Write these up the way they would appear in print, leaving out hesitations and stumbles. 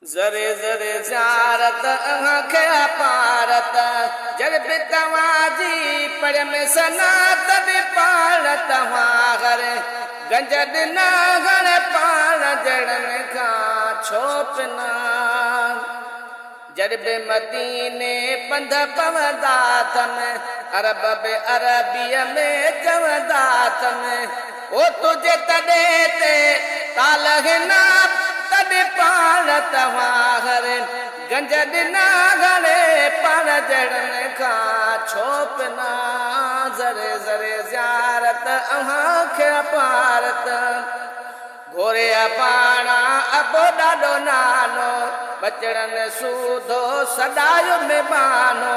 जरे जरे ज़ारत आंखे अपारत जग पे तवाजी पड़ में सनात दे पाण तवागर गंजद ना गण पाण जड़न का छोपना जरबे मदीने पंध पवदात में अरब बे अरबिया में जवदात में ओ तुझे तडे ते तालह ना तडे पाण तवागर गंजद ना गणे पाण जड़न का छोपना जरे जरे ज़ारत आंखे अपारत घोरे पाणा अबो ॾाढो नानो बचड़न सूधो सदायो में बानो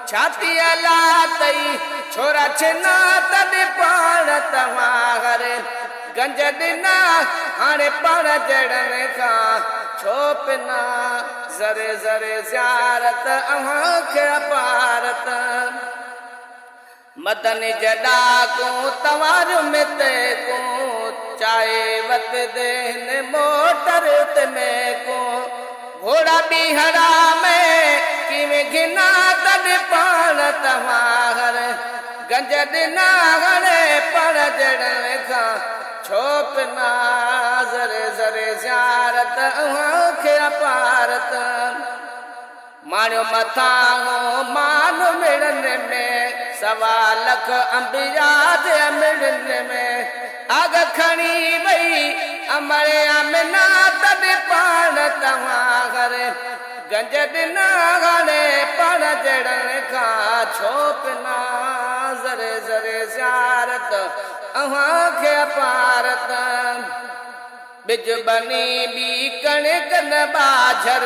छाती अला तई छोरा छिना तॾहिं पाण तव्हां गंज ॾिना हाणे पाण जड़न खां छोपना ज़रे ज़रे ज़ारत आंखे अपारत मदन जडा को तवार में ते को चाहे वत देन मोटर ते में को घोड़ा बिहरा में किवें घिना तड पाण तवार गंज दिना गणे पाण जड़न खां छोपना ज़रे ज़रे ज़ारत आंखे अपारत माण्यो मथां मान मिड़न में सवा लख अंबिया जे मिड़न में अग खणी वई अमरे अमना तड पाण तव्हां गंज ॾिना गणे पाण जड़न खां छोपना ज़रे ज़रे ज़ारत आंखे अपारत बिज बनी बी कणिक न बाझर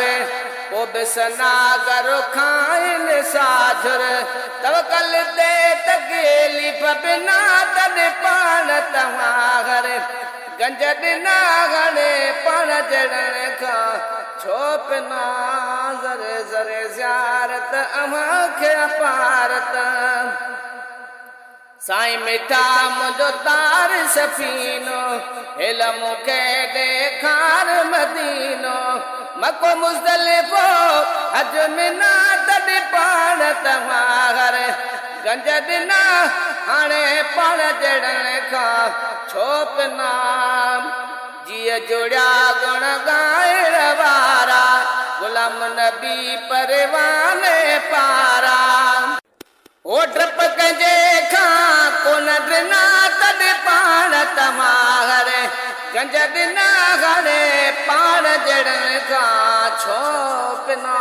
ओ बिसनागर खाइन साझर तवकल दे तकेली बिना तड पाण तव्हां गंज ॾिना गणे पाण जड़न खां छोपना ज़रे ज़रे ज़ारत आंखे अपारत साईं मिठा मुंहिंजो तार सफ़ीनो हेल मूंखे ॾेखार मदीनो मको मुज़दलिफ़ो हज मिना तड पाण तव्हां गंज ॾिना हाणे पाण जड़न खां छोपना जीअ जुड़िया गुण ॻाइण वारा गुलाम नबी परवाने पारा ओ डप कंहिंजे खां कोन ॾिना तड पाण तव्हां गंज ॾिना हाणे पाण जड़न खां छोपना।